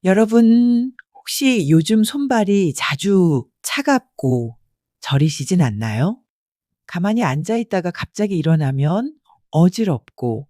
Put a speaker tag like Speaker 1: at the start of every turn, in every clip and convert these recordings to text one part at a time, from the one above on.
Speaker 1: 여러분, 혹시 요즘 손발이 자주 차갑고 저리시진 않나요? 가만히 앉아 있다가 갑자기 일어나면 어지럽고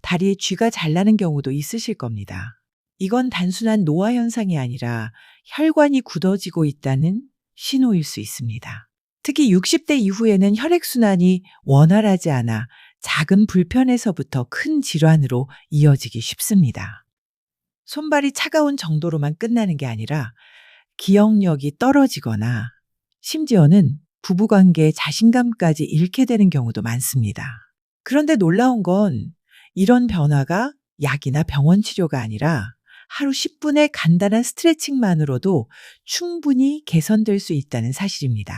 Speaker 1: 다리에 쥐가 잘 나는 경우도 있으실 겁니다. 이건 단순한 노화 현상이 아니라 혈관이 굳어지고 있다는 신호일 수 있습니다. 특히 60대 이후에는 혈액순환이 원활하지 않아 작은 불편에서부터 큰 질환으로 이어지기 쉽습니다. 손발이 차가운 정도로만 끝나는 게 아니라 기억력이 떨어지거나 심지어는 부부관계의 자신감까지 잃게 되는 경우도 많습니다. 그런데 놀라운 건 이런 변화가 약이나 병원 치료가 아니라 하루 10분의 간단한 스트레칭만으로도 충분히 개선될 수 있다는 사실입니다.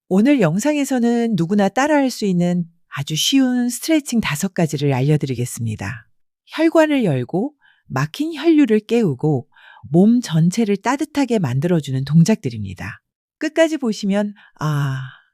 Speaker 1: 오늘 영상에서는 누구나 따라할 수 있는 아주 쉬운 스트레칭 5가지를 알려드리겠습니다. 혈관을 열고 막힌 혈류를 깨우고 몸 전체를 따뜻하게 만들어주는 동작들입니다. 끝까지 보시면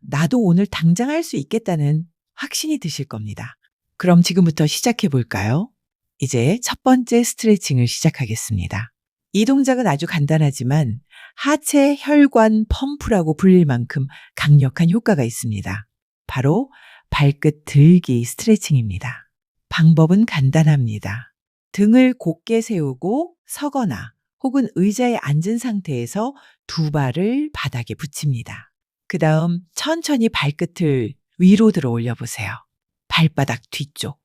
Speaker 1: 나도 오늘 당장 할 수 있겠다는 확신이 드실 겁니다. 그럼 지금부터 시작해 볼까요? 이제 첫 번째 스트레칭을 시작하겠습니다. 이 동작은 아주 간단하지만 하체 혈관 펌프라고 불릴 만큼 강력한 효과가 있습니다. 바로 발끝 들기 스트레칭입니다. 방법은 간단합니다. 등을 곧게 세우고 서거나 혹은 의자에 앉은 상태에서 두 발을 바닥에 붙입니다. 그 다음 천천히 발끝을 위로 들어 올려보세요. 발바닥 뒤쪽.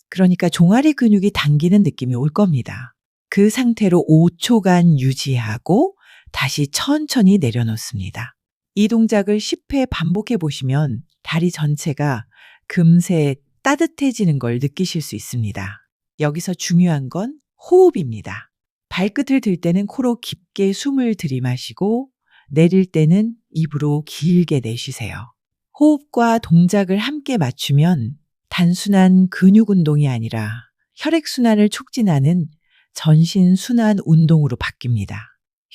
Speaker 1: 그러니까 종아리 근육이 당기는 느낌이 올 겁니다. 그 상태로 5초간 유지하고 다시 천천히 내려놓습니다. 이 동작을 10회 반복해 보시면 다리 전체가 금세 따뜻해지는 걸 느끼실 수 있습니다. 여기서 중요한 건 호흡입니다. 발끝을 들 때는 코로 깊게 숨을 들이마시고 내릴 때는 입으로 길게 내쉬세요. 호흡과 동작을 함께 맞추면 단순한 근육 운동이 아니라 혈액순환을 촉진하는 전신순환 운동으로 바뀝니다.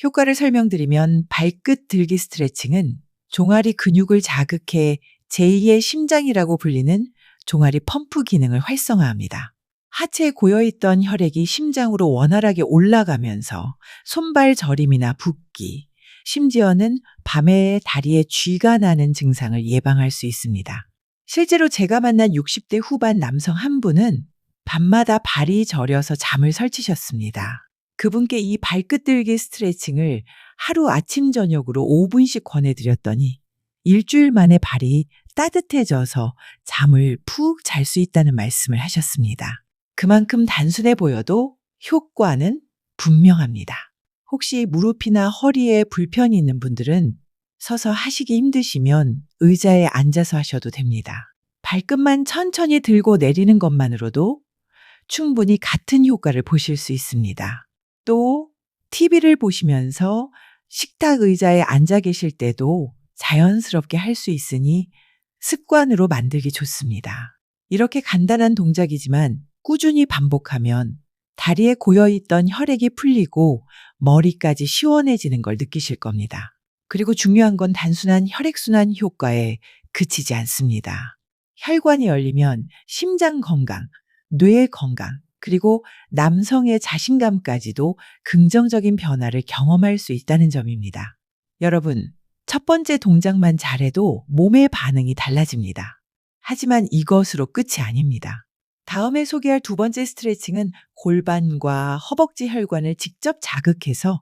Speaker 1: 효과를 설명드리면 발끝 들기 스트레칭은 종아리 근육을 자극해 제2의 심장이라고 불리는 종아리 펌프 기능을 활성화합니다. 하체에 고여있던 혈액이 심장으로 원활하게 올라가면서 손발 저림이나 붓기, 심지어는 밤에 다리에 쥐가 나는 증상을 예방할 수 있습니다. 실제로 제가 만난 60대 후반 남성 한 분은 밤마다 발이 저려서 잠을 설치셨습니다. 그분께 이 발끝 들기 스트레칭을 하루 아침 저녁으로 5분씩 권해드렸더니 일주일 만에 발이 따뜻해져서 잠을 푹 잘 수 있다는 말씀을 하셨습니다. 그만큼 단순해 보여도 효과는 분명합니다. 혹시 무릎이나 허리에 불편이 있는 분들은 서서 하시기 힘드시면 의자에 앉아서 하셔도 됩니다. 발끝만 천천히 들고 내리는 것만으로도 충분히 같은 효과를 보실 수 있습니다. 또 TV를 보시면서 식탁 의자에 앉아 계실 때도 자연스럽게 할 수 있으니 습관으로 만들기 좋습니다. 이렇게 간단한 동작이지만 꾸준히 반복하면 다리에 고여있던 혈액이 풀리고 머리까지 시원해지는 걸 느끼실 겁니다. 그리고 중요한 건 단순한 혈액순환 효과에 그치지 않습니다. 혈관이 열리면 심장 건강, 뇌 건강, 그리고 남성의 자신감까지도 긍정적인 변화를 경험할 수 있다는 점입니다. 여러분, 첫 번째 동작만 잘해도 몸의 반응이 달라집니다. 하지만 이것으로 끝이 아닙니다. 다음에 소개할 두 번째 스트레칭은 골반과 허벅지 혈관을 직접 자극해서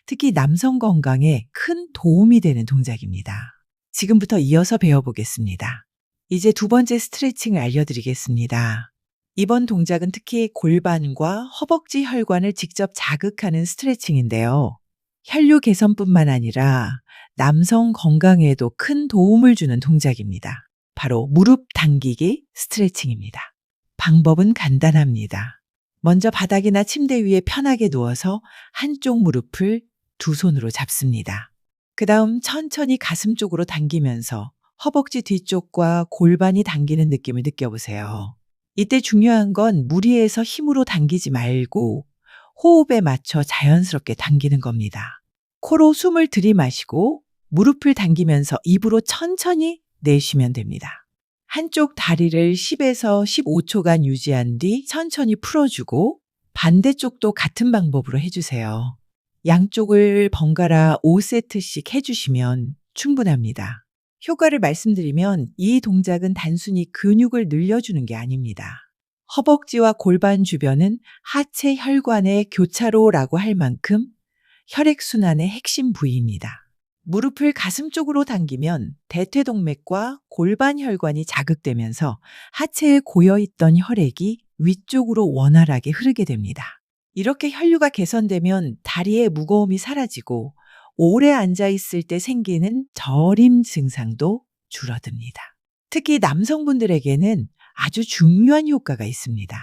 Speaker 1: 특히 남성 건강에 큰 도움이 되는 동작입니다. 지금부터 이어서 배워보겠습니다. 이제 두 번째 스트레칭을 알려드리겠습니다. 이번 동작은 특히 골반과 허벅지 혈관을 직접 자극하는 스트레칭인데요. 혈류 개선뿐만 아니라 남성 건강에도 큰 도움을 주는 동작입니다. 바로 무릎 당기기 스트레칭입니다. 방법은 간단합니다. 먼저 바닥이나 침대 위에 편하게 누워서 한쪽 무릎을 두 손으로 잡습니다. 그 다음 천천히 가슴 쪽으로 당기면서 허벅지 뒤쪽과 골반이 당기는 느낌을 느껴보세요. 이때 중요한 건 무리해서 힘으로 당기지 말고 호흡에 맞춰 자연스럽게 당기는 겁니다. 코로 숨을 들이마시고 무릎을 당기면서 입으로 천천히 내쉬면 됩니다. 한쪽 다리를 10에서 15초간 유지한 뒤 천천히 풀어주고 반대쪽도 같은 방법으로 해주세요. 양쪽을 번갈아 5세트씩 해주시면 충분합니다. 효과를 말씀드리면 이 동작은 단순히 근육을 늘려주는 게 아닙니다. 허벅지와 골반 주변은 하체 혈관의 교차로라고 할 만큼 혈액순환의 핵심 부위입니다. 무릎을 가슴 쪽으로 당기면 대퇴동맥과 골반 혈관이 자극되면서 하체에 고여있던 혈액이 위쪽으로 원활하게 흐르게 됩니다. 이렇게 혈류가 개선되면 다리의 무거움이 사라지고 오래 앉아있을 때 생기는 저림 증상도 줄어듭니다. 특히 남성분들에게는 아주 중요한 효과가 있습니다.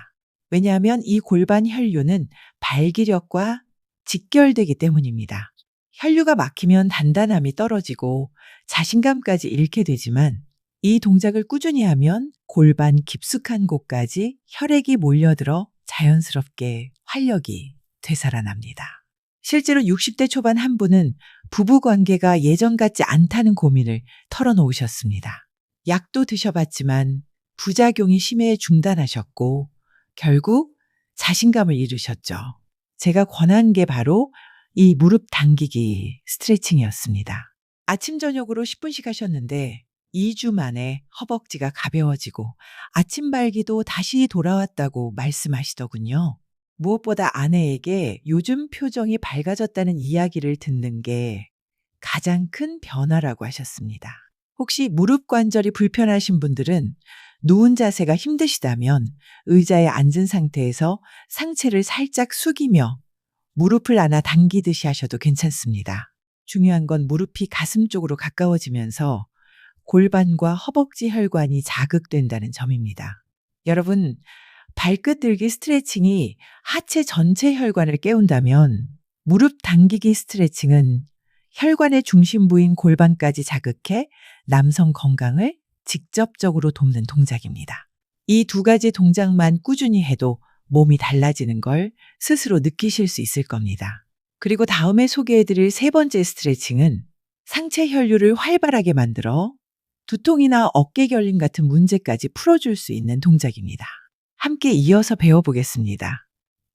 Speaker 1: 왜냐하면 이 골반 혈류는 발기력과 직결되기 때문입니다. 혈류가 막히면 단단함이 떨어지고 자신감까지 잃게 되지만 이 동작을 꾸준히 하면 골반 깊숙한 곳까지 혈액이 몰려들어 자연스럽게 활력이 되살아납니다. 실제로 60대 초반 한 분은 부부 관계가 예전 같지 않다는 고민을 털어놓으셨습니다. 약도 드셔봤지만 부작용이 심해 중단하셨고 결국 자신감을 잃으셨죠. 제가 권한 게 바로 이 무릎 당기기 스트레칭이었습니다. 아침 저녁으로 10분씩 하셨는데 2주 만에 허벅지가 가벼워지고 아침 발기도 다시 돌아왔다고 말씀하시더군요. 무엇보다 아내에게 요즘 표정이 밝아졌다는 이야기를 듣는 게 가장 큰 변화라고 하셨습니다. 혹시 무릎 관절이 불편하신 분들은 누운 자세가 힘드시다면 의자에 앉은 상태에서 상체를 살짝 숙이며 무릎을 안아 당기듯이 하셔도 괜찮습니다. 중요한 건 무릎이 가슴 쪽으로 가까워지면서 골반과 허벅지 혈관이 자극된다는 점입니다. 여러분, 발끝 들기 스트레칭이 하체 전체 혈관을 깨운다면 무릎 당기기 스트레칭은 혈관의 중심부인 골반까지 자극해 남성 건강을 직접적으로 돕는 동작입니다. 이 두 가지 동작만 꾸준히 해도 몸이 달라지는 걸 스스로 느끼실 수 있을 겁니다. 그리고 다음에 소개해드릴 세 번째 스트레칭은 상체 혈류를 활발하게 만들어 두통이나 어깨 결림 같은 문제까지 풀어줄 수 있는 동작입니다. 함께 이어서 배워보겠습니다.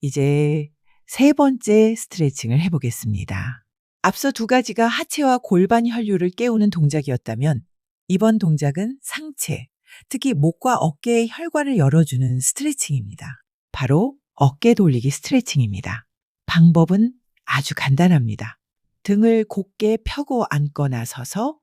Speaker 1: 이제 세 번째 스트레칭을 해보겠습니다. 앞서 두 가지가 하체와 골반 혈류를 깨우는 동작이었다면 이번 동작은 상체, 특히 목과 어깨의 혈관을 열어주는 스트레칭입니다. 바로 어깨 돌리기 스트레칭입니다. 방법은 아주 간단합니다. 등을 곧게 펴고 앉거나 서서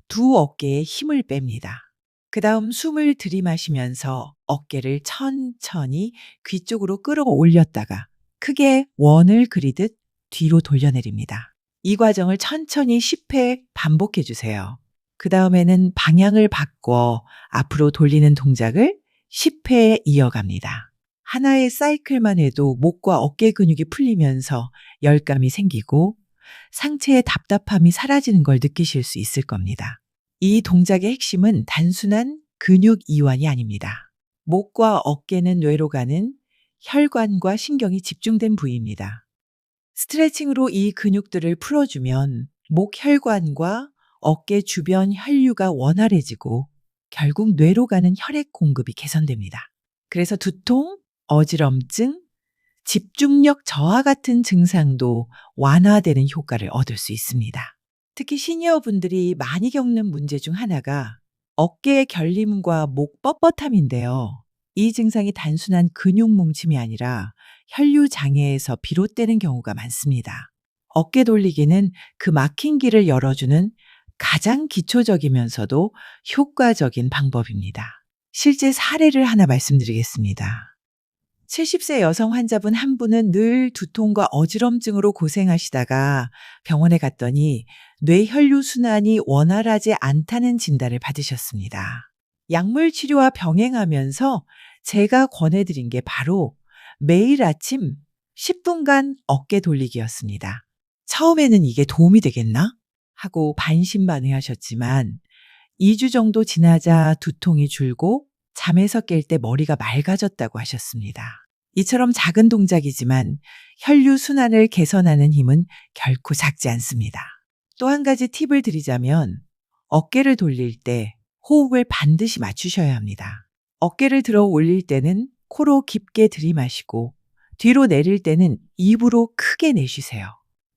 Speaker 1: 두 어깨에 힘을 뺍니다. 그 다음 숨을 들이마시면서 어깨를 천천히 귀 쪽으로 끌어올렸다가 크게 원을 그리듯 뒤로 돌려내립니다. 이 과정을 천천히 10회 반복해 주세요. 그 다음에는 방향을 바꿔 앞으로 돌리는 동작을 10회 이어갑니다. 하나의 사이클만 해도 목과 어깨 근육이 풀리면서 열감이 생기고 상체의 답답함이 사라지는 걸 느끼실 수 있을 겁니다. 이 동작의 핵심은 단순한 근육 이완이 아닙니다. 목과 어깨는 뇌로 가는 혈관과 신경이 집중된 부위입니다. 스트레칭으로 이 근육들을 풀어주면 목 혈관과 어깨 주변 혈류가 원활해지고 결국 뇌로 가는 혈액 공급이 개선됩니다. 그래서 두통, 어지럼증, 집중력 저하 같은 증상도 완화되는 효과를 얻을 수 있습니다. 특히 시니어분들이 많이 겪는 문제 중 하나가 어깨의 결림과 목 뻣뻣함인데요. 이 증상이 단순한 근육 뭉침이 아니라 혈류 장애에서 비롯되는 경우가 많습니다. 어깨 돌리기는 그 막힌 길을 열어주는 가장 기초적이면서도 효과적인 방법입니다. 실제 사례를 하나 말씀드리겠습니다. 70세 여성 환자분 한 분은 늘 두통과 어지럼증으로 고생하시다가 병원에 갔더니 뇌혈류 순환이 원활하지 않다는 진단을 받으셨습니다. 약물 치료와 병행하면서 제가 권해드린 게 바로 매일 아침 10분간 어깨 돌리기였습니다. 처음에는 이게 도움이 되겠나? 하고 반신반의하셨지만 2주 정도 지나자 두통이 줄고 잠에서 깰 때 머리가 맑아졌다고 하셨습니다. 이처럼 작은 동작이지만 혈류 순환을 개선하는 힘은 결코 작지 않습니다. 또 한 가지 팁을 드리자면 어깨를 돌릴 때 호흡을 반드시 맞추셔야 합니다. 어깨를 들어 올릴 때는 코로 깊게 들이마시고 뒤로 내릴 때는 입으로 크게 내쉬세요.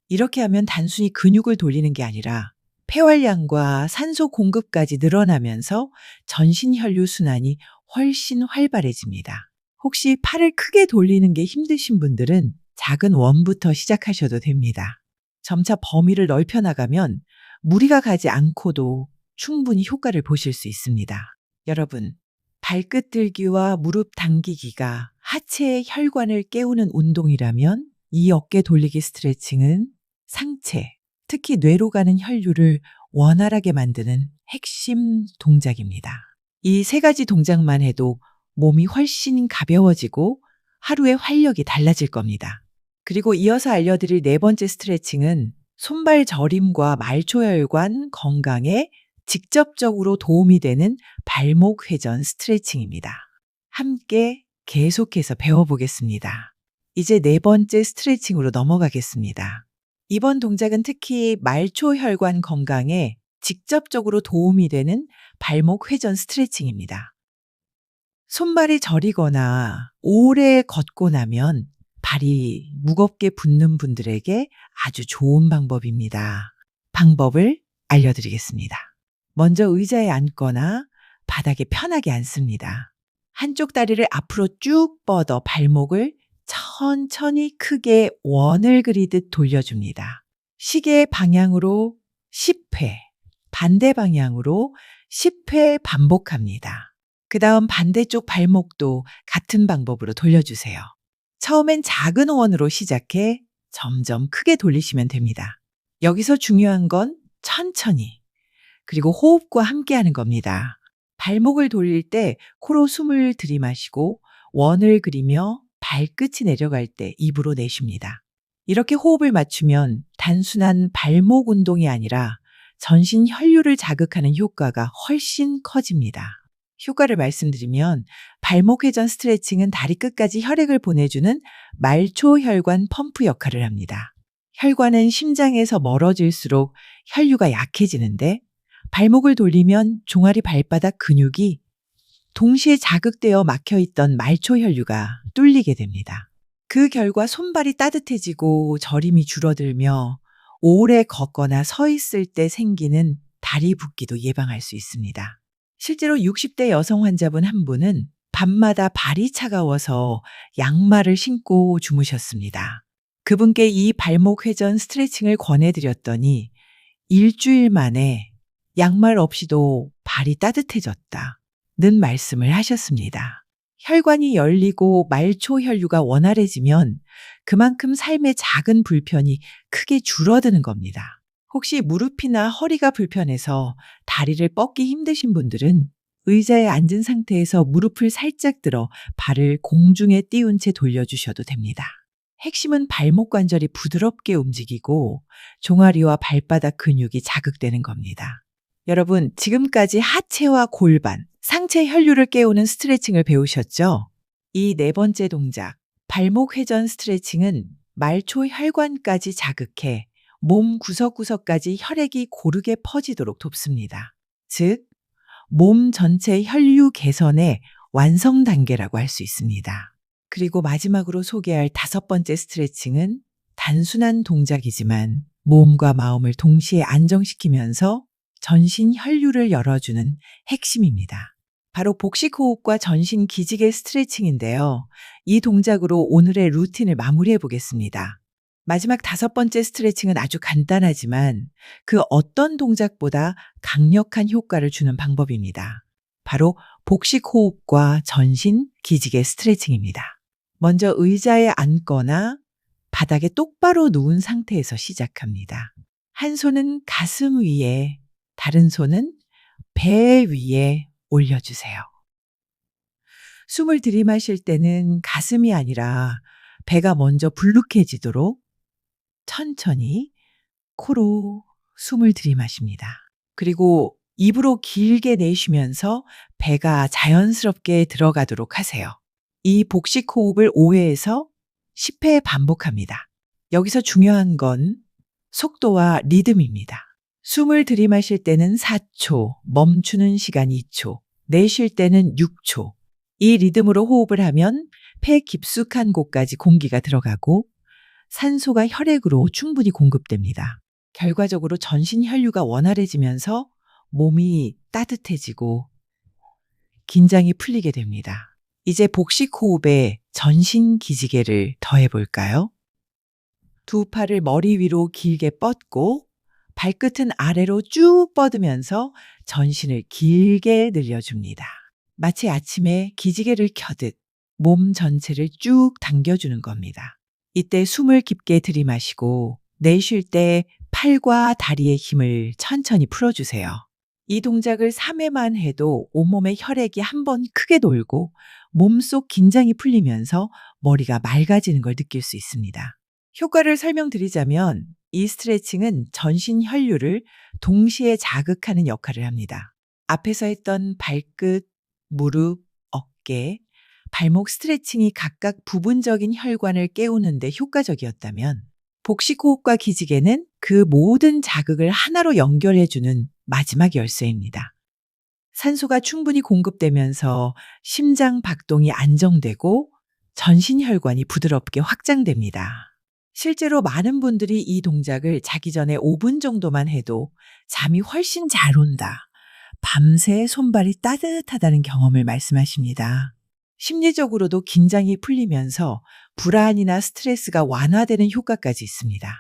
Speaker 1: 이렇게 하면 단순히 근육을 돌리는 게 아니라 폐활량과 산소 공급까지 늘어나면서 전신 혈류 순환이 훨씬 활발해집니다. 혹시 팔을 크게 돌리는 게 힘드신 분들은 작은 원부터 시작하셔도 됩니다. 점차 범위를 넓혀 나가면 무리가 가지 않고도 충분히 효과를 보실 수 있습니다. 여러분, 발끝 들기와 무릎 당기기가 하체의 혈관을 깨우는 운동이라면 이 어깨 돌리기 스트레칭은 상체, 특히 뇌로 가는 혈류를 원활하게 만드는 핵심 동작입니다. 이 세 가지 동작만 해도 몸이 훨씬 가벼워지고 하루의 활력이 달라질 겁니다. 그리고 이어서 알려드릴 네 번째 스트레칭은 손발 저림과 말초혈관 건강에 직접적으로 도움이 되는 발목 회전 스트레칭입니다. 함께 계속해서 배워보겠습니다. 이제 네 번째 스트레칭으로 넘어가겠습니다. 이번 동작은 특히 말초혈관 건강에 직접적으로 도움이 되는 발목 회전 스트레칭입니다. 손발이 저리거나 오래 걷고 나면 발이 무겁게 붓는 분들에게 아주 좋은 방법입니다. 방법을 알려드리겠습니다. 먼저 의자에 앉거나 바닥에 편하게 앉습니다. 한쪽 다리를 앞으로 쭉 뻗어 발목을 천천히 크게 원을 그리듯 돌려줍니다. 시계의 방향으로 10회, 반대 방향으로 10회 반복합니다. 그 다음 반대쪽 발목도 같은 방법으로 돌려주세요. 처음엔 작은 원으로 시작해 점점 크게 돌리시면 됩니다. 여기서 중요한 건 천천히, 그리고 호흡과 함께 하는 겁니다. 발목을 돌릴 때 코로 숨을 들이마시고 원을 그리며 발끝이 내려갈 때 입으로 내쉽니다. 이렇게 호흡을 맞추면 단순한 발목 운동이 아니라 전신 혈류를 자극하는 효과가 훨씬 커집니다. 효과를 말씀드리면 발목 회전 스트레칭은 다리 끝까지 혈액을 보내주는 말초혈관 펌프 역할을 합니다. 혈관은 심장에서 멀어질수록 혈류가 약해지는데 발목을 돌리면 종아리 발바닥 근육이 동시에 자극되어 막혀있던 말초혈류가 뚫리게 됩니다. 그 결과 손발이 따뜻해지고 저림이 줄어들며 오래 걷거나 서 있을 때 생기는 다리 붓기도 예방할 수 있습니다. 실제로 60대 여성 환자분 한 분은 밤마다 발이 차가워서 양말을 신고 주무셨습니다. 그분께 이 발목 회전 스트레칭을 권해드렸더니 일주일 만에 양말 없이도 발이 따뜻해졌다는 말씀을 하셨습니다. 혈관이 열리고 말초 혈류가 원활해지면 그만큼 삶의 작은 불편이 크게 줄어드는 겁니다. 혹시 무릎이나 허리가 불편해서 다리를 뻗기 힘드신 분들은 의자에 앉은 상태에서 무릎을 살짝 들어 발을 공중에 띄운 채 돌려주셔도 됩니다. 핵심은 발목 관절이 부드럽게 움직이고 종아리와 발바닥 근육이 자극되는 겁니다. 여러분, 지금까지 하체와 골반, 상체 혈류를 깨우는 스트레칭을 배우셨죠? 이 네 번째 동작, 발목 회전 스트레칭은 말초 혈관까지 자극해 몸 구석구석까지 혈액이 고르게 퍼지도록 돕습니다. 즉, 몸 전체 혈류 개선의 완성 단계라고 할 수 있습니다. 그리고 마지막으로 소개할 다섯 번째 스트레칭은 단순한 동작이지만 몸과 마음을 동시에 안정시키면서 전신 혈류를 열어주는 핵심입니다. 바로 복식호흡과 전신 기지개 스트레칭인데요. 이 동작으로 오늘의 루틴을 마무리해 보겠습니다. 마지막 다섯 번째 스트레칭은 아주 간단하지만 그 어떤 동작보다 강력한 효과를 주는 방법입니다. 바로 복식호흡과 전신 기지개 스트레칭입니다. 먼저 의자에 앉거나 바닥에 똑바로 누운 상태에서 시작합니다. 한 손은 가슴 위에, 다른 손은 배 위에 올려주세요. 숨을 들이마실 때는 가슴이 아니라 배가 먼저 불룩해지도록 천천히 코로 숨을 들이마십니다. 그리고 입으로 길게 내쉬면서 배가 자연스럽게 들어가도록 하세요. 이 복식 호흡을 5회에서 10회 반복합니다. 여기서 중요한 건 속도와 리듬입니다. 숨을 들이마실 때는 4초, 멈추는 시간 2초, 내쉴 때는 6초. 이 리듬으로 호흡을 하면 폐 깊숙한 곳까지 공기가 들어가고 산소가 혈액으로 충분히 공급됩니다. 결과적으로 전신 혈류가 원활해지면서 몸이 따뜻해지고 긴장이 풀리게 됩니다. 이제 복식 호흡에 전신 기지개를 더해 볼까요? 두 팔을 머리 위로 길게 뻗고 발끝은 아래로 쭉 뻗으면서 전신을 길게 늘려줍니다. 마치 아침에 기지개를 켜듯 몸 전체를 쭉 당겨주는 겁니다. 이때 숨을 깊게 들이마시고 내쉴 때 팔과 다리의 힘을 천천히 풀어주세요. 이 동작을 3회만 해도 온몸의 혈액이 한 번 크게 돌고 몸속 긴장이 풀리면서 머리가 맑아지는 걸 느낄 수 있습니다. 효과를 설명드리자면 이 스트레칭은 전신 혈류를 동시에 자극하는 역할을 합니다. 앞에서 했던 발끝, 무릎, 어깨, 발목 스트레칭이 각각 부분적인 혈관을 깨우는데 효과적이었다면 복식호흡과 기지개는 그 모든 자극을 하나로 연결해주는 마지막 열쇠입니다. 산소가 충분히 공급되면서 심장 박동이 안정되고 전신 혈관이 부드럽게 확장됩니다. 실제로 많은 분들이 이 동작을 자기 전에 5분 정도만 해도 잠이 훨씬 잘 온다, 밤새 손발이 따뜻하다는 경험을 말씀하십니다. 심리적으로도 긴장이 풀리면서 불안이나 스트레스가 완화되는 효과까지 있습니다.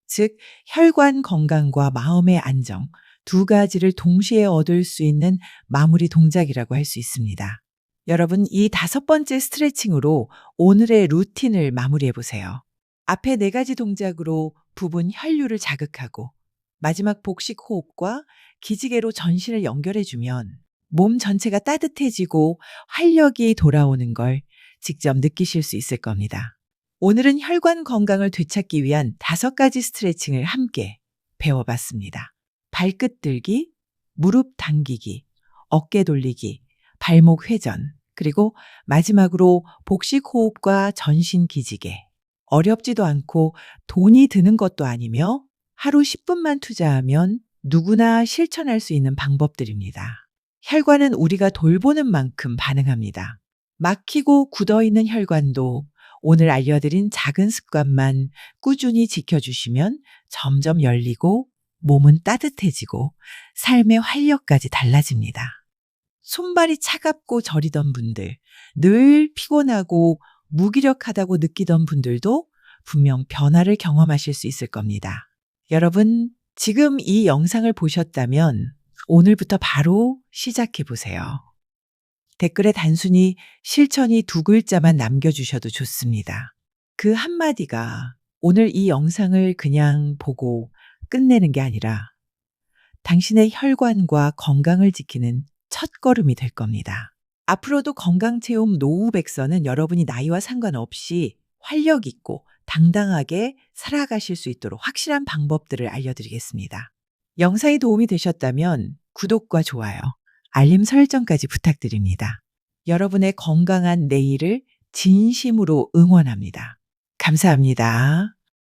Speaker 1: 즉, 혈관 건강과 마음의 안정, 두 가지를 동시에 얻을 수 있는 마무리 동작이라고 할 수 있습니다. 여러분, 이 5번째 스트레칭으로 오늘의 루틴을 마무리해 보세요. 앞에 4가지 동작으로 부분 혈류를 자극하고 마지막 복식 호흡과 기지개로 전신을 연결해주면 몸 전체가 따뜻해지고 활력이 돌아오는 걸 직접 느끼실 수 있을 겁니다. 오늘은 혈관 건강을 되찾기 위한 5가지 스트레칭을 함께 배워봤습니다. 발끝 들기, 무릎 당기기, 어깨 돌리기, 발목 회전, 그리고 마지막으로 복식 호흡과 전신 기지개. 어렵지도 않고 돈이 드는 것도 아니며 하루 10분만 투자하면 누구나 실천할 수 있는 방법들입니다. 혈관은 우리가 돌보는 만큼 반응합니다. 막히고 굳어있는 혈관도 오늘 알려드린 작은 습관만 꾸준히 지켜주시면 점점 열리고 몸은 따뜻해지고 삶의 활력까지 달라집니다. 손발이 차갑고 저리던 분들, 늘 피곤하고 무기력하다고 느끼던 분들도 분명 변화를 경험하실 수 있을 겁니다. 여러분, 지금 이 영상을 보셨다면 오늘부터 바로 시작해 보세요. 댓글에 단순히 실천이 2글자만 남겨주셔도 좋습니다. 그 한마디가 오늘 이 영상을 그냥 보고 끝내는 게 아니라 당신의 혈관과 건강을 지키는 첫걸음이 될 겁니다. 앞으로도 건강체험 노후백서는 여러분이 나이와 상관없이 활력 있고 당당하게 살아가실 수 있도록 확실한 방법들을 알려드리겠습니다. 영상이 도움이 되셨다면 구독과 좋아요, 알림 설정까지 부탁드립니다. 여러분의 건강한 내일을 진심으로 응원합니다. 감사합니다.